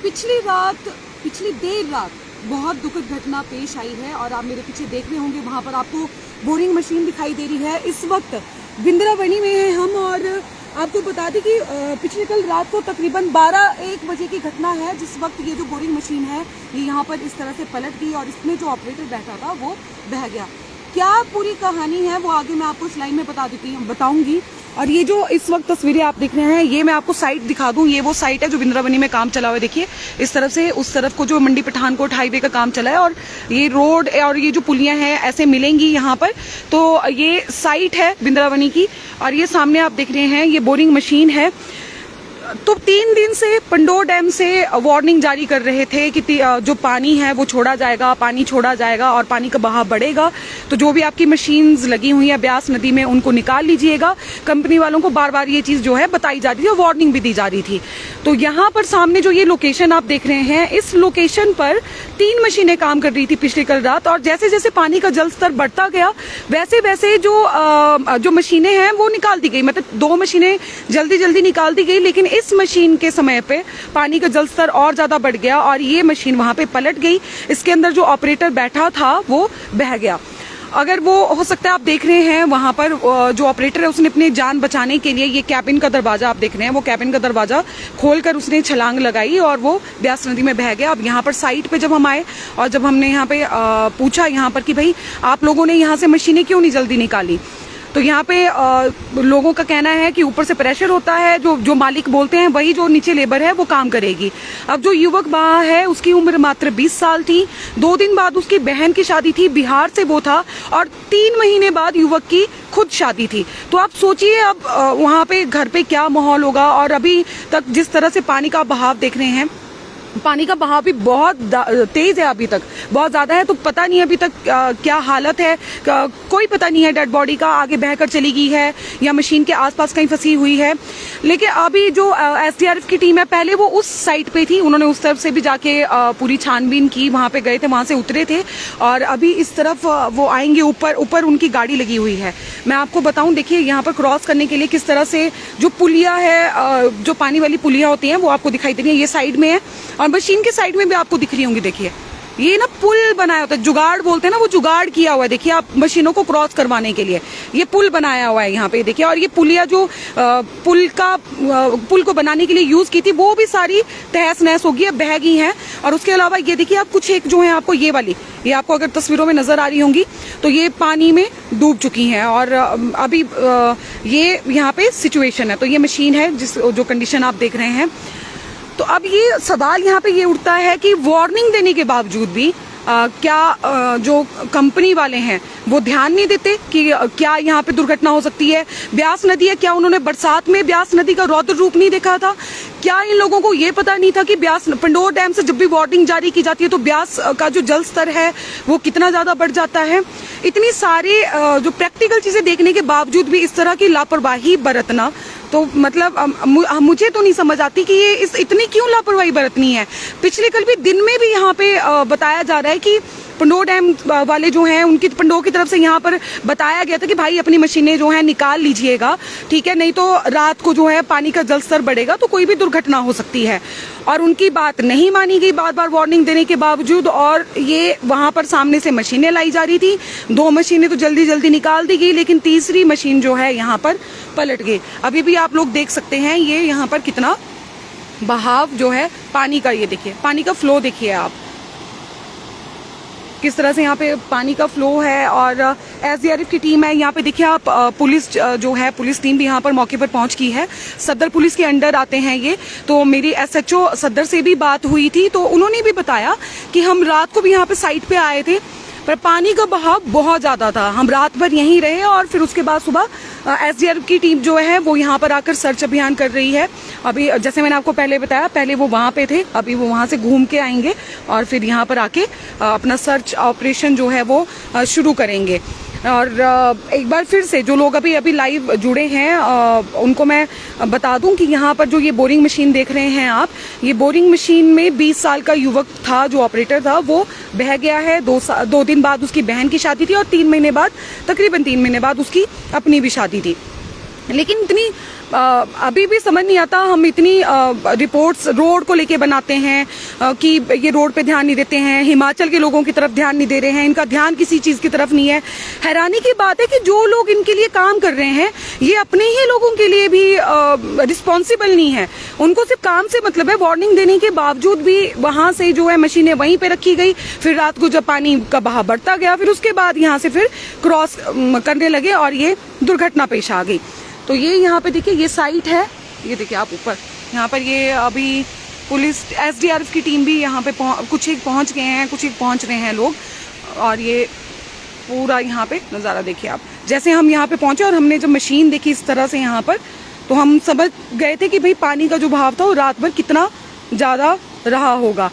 पिछली देर रात बहुत दुखद घटना पेश आई है और आप मेरे पीछे देख रहे होंगे, वहां पर आपको बोरिंग मशीन दिखाई दे रही है। इस वक्त बिंद्रावनी में हैं हम और आपको बता दें कि पिछले कल रात को तकरीबन 12-1 बजे की घटना है, जिस वक्त ये जो बोरिंग मशीन है ये यहाँ पर इस तरह से पलट गई और इसमें जो ऑपरेटर बैठा था वो बह गया। क्या पूरी कहानी है वो आगे मैं आपको स्लाइड में बताऊंगी। और ये जो इस वक्त तस्वीरें आप देख रहे हैं, ये मैं आपको साइट दिखा दूं। ये वो साइट है जो बिंद्रावनी में काम चला हुआ है। देखिए इस तरफ से उस तरफ को जो मंडी पठानकोट हाईवे का काम चला है और ये रोड और ये जो पुलियां हैं ऐसे मिलेंगी यहाँ पर। तो ये साइट है बिंद्रावनी की और ये सामने आप देख रहे हैं ये बोरिंग मशीन है। तो 3 दिन से पंडोर डैम से वार्निंग जारी कर रहे थे कि जो पानी है वो छोड़ा जाएगा, पानी छोड़ा जाएगा और पानी का बहाव बढ़ेगा। तो जो भी आपकी मशीन्स लगी हुई है ब्यास नदी में उनको निकाल लीजिएगा। कंपनी वालों को बार बार ये चीज जो है बताई जा रही थी और वार्निंग भी दी जा रही थी। तो यहाँ पर सामने जो ये लोकेशन आप देख रहे हैं, इस लोकेशन पर 3 मशीनें काम कर रही थी पिछली कल रात और जैसे जैसे पानी का जल स्तर बढ़ता गया वैसे वैसे जो मशीनें हैं वो निकाल दी गई। मतलब 2 मशीनें जल्दी निकाल दी गई, लेकिन इस मशीन के समय पे पानी का जल स्तर और ज्यादा बढ़ गया और ये मशीन वहां पे पलट गई। इसके अंदर जो ऑपरेटर बैठा था वो बह गया। अगर वो हो सकता है आप देख रहे हैं वहां पर जो ऑपरेटर है उसने अपनी जान बचाने के लिए ये कैबिन का दरवाजा आप देख रहे हैं, वो कैबिन का दरवाजा खोलकर उसने छलांग लगाई और वो ब्यास नदी में बह गया। अब यहाँ पर साइट पे जब हम आए और जब हमने यहाँ पे पूछा यहाँ पर कि भाई आप लोगों ने यहाँ से मशीनें क्यों नहीं जल्दी निकाली, तो यहाँ पे लोगों का कहना है कि ऊपर से प्रेशर होता है, जो मालिक बोलते हैं वही जो नीचे लेबर है वो काम करेगी। अब जो युवक वहाँ है उसकी उम्र मात्र 20 साल थी। 2 दिन बाद उसकी बहन की शादी थी, बिहार से वो था और 3 महीने बाद युवक की खुद शादी थी। तो आप सोचिए अब वहाँ पे घर पे क्या माहौल होगा। और अभी तक जिस तरह से पानी का बहाव देख रहे हैं, पानी का बहाव भी बहुत तेज है, अभी तक बहुत ज्यादा है। तो पता नहीं अभी तक क्या हालत है, कोई पता नहीं है डेड बॉडी का आगे बहकर चली गई है या मशीन के आसपास कहीं फंसी हुई है। लेकिन अभी जो एसडीआरएफ की टीम है पहले वो उस साइट पे थी, उन्होंने उस तरफ से भी जाके पूरी छानबीन की, वहां पे गए थे, वहां से उतरे थे और अभी इस तरफ वो आएंगे। ऊपर उनकी गाड़ी लगी हुई है। मैं आपको बताऊं, देखिए यहाँ पर क्रॉस करने के लिए किस तरह से जो पुलिया है, जो पानी वाली पुलिया होती है वो आपको दिखाई दे रही है, ये साइड में है और मशीन के साइड में भी आपको दिख रही होंगी। देखिए ये ना पुल बनाया होता है, जुगाड़ बोलते हैं ना, वो जुगाड़ किया हुआ है। देखिए आप मशीनों को क्रॉस करवाने के लिए ये पुल बनाया हुआ है यहाँ पे देखिए। और ये पुलिया जो पुल को बनाने के लिए यूज की थी वो भी सारी तहस नहस हो गई है, बह गई हैं। और उसके अलावा ये देखिए आप कुछ एक जो है आपको ये वाली, ये आपको अगर तस्वीरों में नजर आ रही होंगी तो ये पानी में डूब चुकी हैं और अभी ये यहाँ पे सिचुएशन है। तो ये मशीन है जो कंडीशन आप देख रहे हैं। तो अब ये सवाल यहाँ पे ये उठता है कि वार्निंग देने के बावजूद भी क्या जो कंपनी वाले हैं वो ध्यान नहीं देते कि क्या यहाँ पे दुर्घटना हो सकती है। ब्यास नदी है, क्या उन्होंने बरसात में ब्यास नदी का रौद्र रूप नहीं देखा था? क्या इन लोगों को ये पता नहीं था कि ब्यास पंडोर डैम से जब भी वार्निंग जारी की जाती है तो ब्यास का जो जल स्तर है वो कितना ज्यादा बढ़ जाता है? इतनी सारी जो प्रैक्टिकल चीजें देखने के बावजूद भी इस तरह की लापरवाही बरतना, तो मतलब मुझे तो नहीं समझ आती कि ये इतनी क्यों लापरवाही बरतनी है। पिछले कल भी दिन में भी यहाँ पे बताया जा रहा है कि पंडोर डैम वाले जो हैं उनकी पंडोर की तरफ से यहाँ पर बताया गया था कि भाई अपनी मशीनें जो हैं निकाल लीजिएगा, ठीक है, नहीं तो रात को जो है पानी का जल स्तर बढ़ेगा तो कोई भी दुर्घटना हो सकती है। और उनकी बात नहीं मानी गई बार बार वार्निंग देने के बावजूद और ये वहां पर सामने से मशीनें लाई जा रही थी। 2 मशीनें तो जल्दी निकाल दी गई, लेकिन तीसरी मशीन जो है यहाँ पर पलट गई। अभी भी आप लोग देख सकते हैं ये यहाँ पर कितना बहाव जो है पानी का, ये देखिए पानी का फ्लो देखिए आप किस तरह से यहाँ पे पानी का फ्लो है। और एसडीआरएफ की टीम है यहाँ पे, देखिए आप पुलिस जो है पुलिस टीम भी यहाँ पर मौके पर पहुंच की है। सदर पुलिस के अंडर आते हैं ये। तो मेरी एसएचओ सदर से भी बात हुई थी तो उन्होंने भी बताया कि हम रात को भी यहाँ पे साइट पे आए थे पर पानी का बहाव बहुत ज्यादा था। हम रात भर यहीं रहे और फिर उसके बाद सुबह एसडीआरएफ की टीम जो है वो यहाँ पर आकर सर्च अभियान कर रही है। अभी जैसे मैंने आपको पहले बताया, पहले वो वहाँ पे थे, अभी वो वहाँ से घूम के आएंगे और फिर यहाँ पर आके अपना सर्च ऑपरेशन जो है वो शुरू करेंगे। और एक बार फिर से जो लोग अभी लाइव जुड़े हैं उनको मैं बता दूं कि यहाँ पर जो ये बोरिंग मशीन देख रहे हैं आप, ये बोरिंग मशीन में 20 साल का युवक था जो ऑपरेटर था, वो बह गया है। 2 दिन बाद उसकी बहन की शादी थी और 3 महीने बाद, तकरीबन 3 महीने बाद उसकी अपनी भी शादी थी। लेकिन इतनी अभी भी समझ नहीं आता, हम इतनी रिपोर्ट्स रोड को लेके बनाते हैं कि ये रोड पे ध्यान नहीं देते हैं, हिमाचल के लोगों की तरफ ध्यान नहीं दे रहे हैं, इनका ध्यान किसी चीज की तरफ नहीं है। हैरानी की बात है कि जो लोग इनके लिए काम कर रहे हैं ये अपने ही लोगों के लिए भी रिस्पॉन्सिबल नहीं है। उनको सिर्फ काम से मतलब है। वार्निंग देने के बावजूद भी वहां से जो है मशीनें वहीं पे रखी गई, फिर रात को जब पानी का बहाव बढ़ता गया फिर उसके बाद यहाँ से फिर क्रॉस करने लगे और ये दुर्घटना पेश आ गई। तो ये यहाँ पे देखिए ये साइट है, ये देखिए आप ऊपर यहाँ पर ये अभी पुलिस SDRF की टीम भी यहाँ पे कुछ एक पहुँच गए हैं, कुछ एक पहुँच रहे हैं लोग। और ये पूरा यहाँ पे नज़ारा देखिए आप। जैसे हम यहाँ पे पहुँचे और हमने जब मशीन देखी इस तरह से यहाँ पर, तो हम समझ गए थे कि भाई पानी का जो बहाव था वो रात भर कितना ज़्यादा रहा होगा।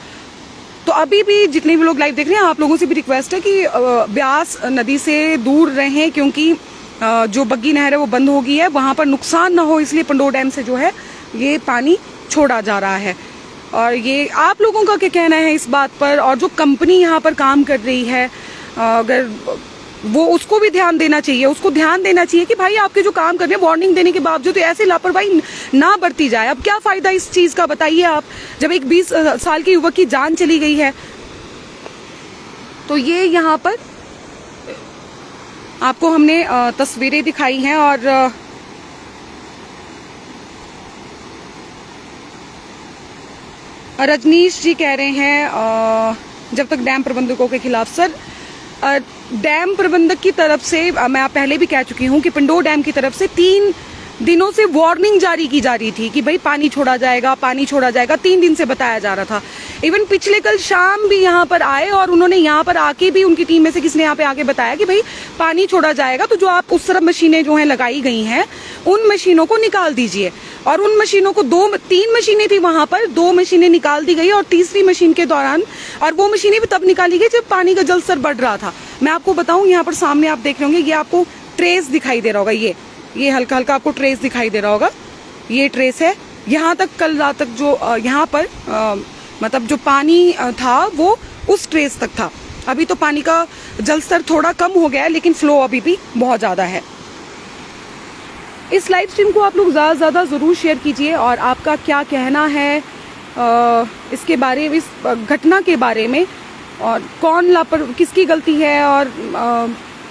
तो अभी भी जितने भी लोग लाइव देख रहे हैं आप लोगों से भी रिक्वेस्ट है कि ब्यास नदी से दूर रहें, क्योंकि जो बग्गी नहर है वो बंद हो गई है, वहां पर नुकसान ना हो इसलिए पंडोह डैम से जो है ये पानी छोड़ा जा रहा है। और ये आप लोगों का क्या कहना है इस बात पर? और जो कंपनी यहाँ पर काम कर रही है अगर वो उसको भी ध्यान देना चाहिए, उसको ध्यान देना चाहिए कि भाई आपके जो काम कर रहे हैं वार्निंग देने के बावजूद ऐसे लापरवाही ना बरती जाए। अब क्या फायदा इस चीज का बताइए आप, जब एक 20 साल के युवक की जान चली गई है। तो ये यहाँ पर आपको हमने तस्वीरें दिखाई हैं और रजनीश जी कह रहे हैं जब तक डैम प्रबंधकों के खिलाफ। सर डैम प्रबंधक की तरफ से मैं पहले भी कह चुकी हूं कि पंडोह डैम की तरफ से 3 दिनों से वार्निंग जारी की जा रही थी कि भाई पानी छोड़ा जाएगा, पानी छोड़ा जाएगा। 3 दिन से बताया जा रहा था। इवन पिछले कल शाम भी यहाँ पर आए और उन्होंने यहाँ पर आके भी उनकी टीम में से किसी ने यहाँ पे आके बताया कि भाई पानी छोड़ा जाएगा, तो जो आप उस तरफ मशीनें जो हैं लगाई गई हैं उन मशीनों को निकाल दीजिए। और उन मशीनों को 3 मशीनें थी वहां पर, 2 मशीनें निकाल दी गई और तीसरी मशीन के दौरान, और वो मशीनें भी तब निकाली गई जब पानी का जल स्तर बढ़ रहा था। मैं आपको बताऊं यहाँ पर सामने आप देख रहे होंगे, ये आपको ट्रेस दिखाई दे रहा होगा, ये हल्का हल्का आपको ट्रेस दिखाई दे रहा होगा, ये ट्रेस है। यहाँ तक कल रात तक जो यहाँ पर मतलब जो पानी था वो उस ट्रेस तक था। अभी तो पानी का जल स्तर थोड़ा कम हो गया है लेकिन फ्लो अभी भी बहुत ज्यादा है। इस लाइव स्ट्रीम को आप लोग ज़्यादा से ज़्यादा ज़रूर शेयर कीजिए और आपका क्या कहना है इसके बारे में, इस घटना के बारे में, और किसकी गलती है और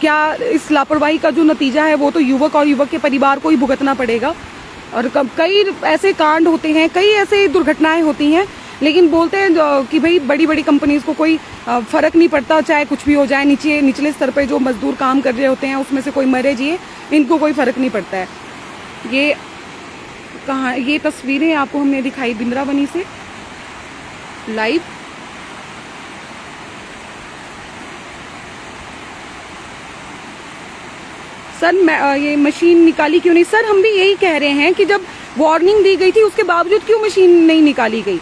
क्या इस लापरवाही का जो नतीजा है वो तो युवक और युवक के परिवार को ही भुगतना पड़ेगा। और कई ऐसे कांड होते हैं, कई ऐसे दुर्घटनाएं होती हैं, लेकिन बोलते हैं कि भाई बड़ी बड़ी कंपनीज को कोई फर्क नहीं पड़ता, चाहे कुछ भी हो जाए। निचले स्तर पे जो मजदूर काम कर रहे होते हैं उसमें से कोई मरे जिए, इनको कोई फर्क नहीं पड़ता है। ये तस्वीरें आपको हमने दिखाई बिंद्रावनी से लाइव। सर ये मशीन निकाली क्यों नहीं? सर हम भी यही कह रहे हैं कि जब वार्निंग दी गई थी उसके बावजूद क्यों मशीन नहीं निकाली गई?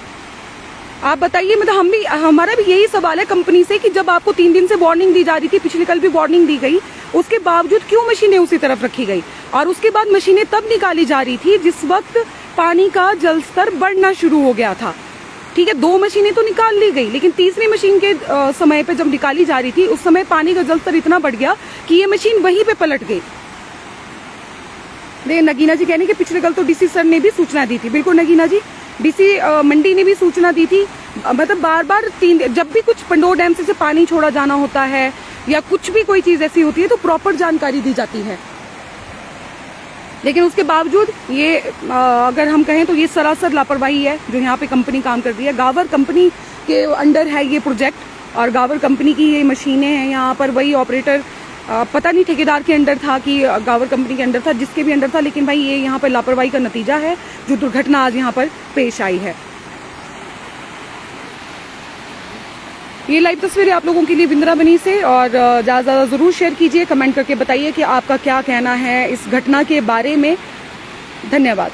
आप बताइए। मतलब हमारा भी यही सवाल है कंपनी से कि जब आपको 3 दिन से वार्निंग दी जा रही थी, पिछले कल भी वार्निंग दी गई, उसके बावजूद क्यों मशीनें उसी तरफ रखी गई? और उसके बाद मशीनें तब निकाली जा रही थी जिस वक्त पानी का जल स्तर बढ़ना शुरू हो गया था। ठीक है, 2 मशीनें तो निकाल ली गई, लेकिन तीसरी मशीन के समय पे जब निकाली जा रही थी उस समय पानी का जल स्तर इतना बढ़ गया कि ये मशीन वहीं पे पलट गई। नगीना जी कहने के पिछले कल तो डीसी सर ने भी सूचना दी थी। बिल्कुल नगीना जी, डीसी मंडी ने भी सूचना दी थी। मतलब बार-बार जब भी कुछ पंडोह डैम से पानी छोड़ा जाना होता है या कुछ भी कोई चीज ऐसी होती है तो प्रॉपर जानकारी दी जाती है, लेकिन उसके बावजूद ये अगर हम कहें तो ये सरासर लापरवाही है जो यहाँ पे कंपनी काम कर रही है। गावर कंपनी के अंडर है ये प्रोजेक्ट और गावर कंपनी की ये मशीनें हैं यहाँ पर। वही ऑपरेटर पता नहीं ठेकेदार के अंडर था कि गावर कंपनी के अंडर था, जिसके भी अंडर था, लेकिन भाई ये यहाँ पर लापरवाही का नतीजा है जो दुर्घटना आज यहाँ पर पेश आई है। ये लाइव तस्वीरें आप लोगों के लिए बिंद्रावनी से, और ज़्यादा ज़्यादा ज़रूर शेयर कीजिए, कमेंट करके बताइए कि आपका क्या कहना है इस घटना के बारे में। धन्यवाद।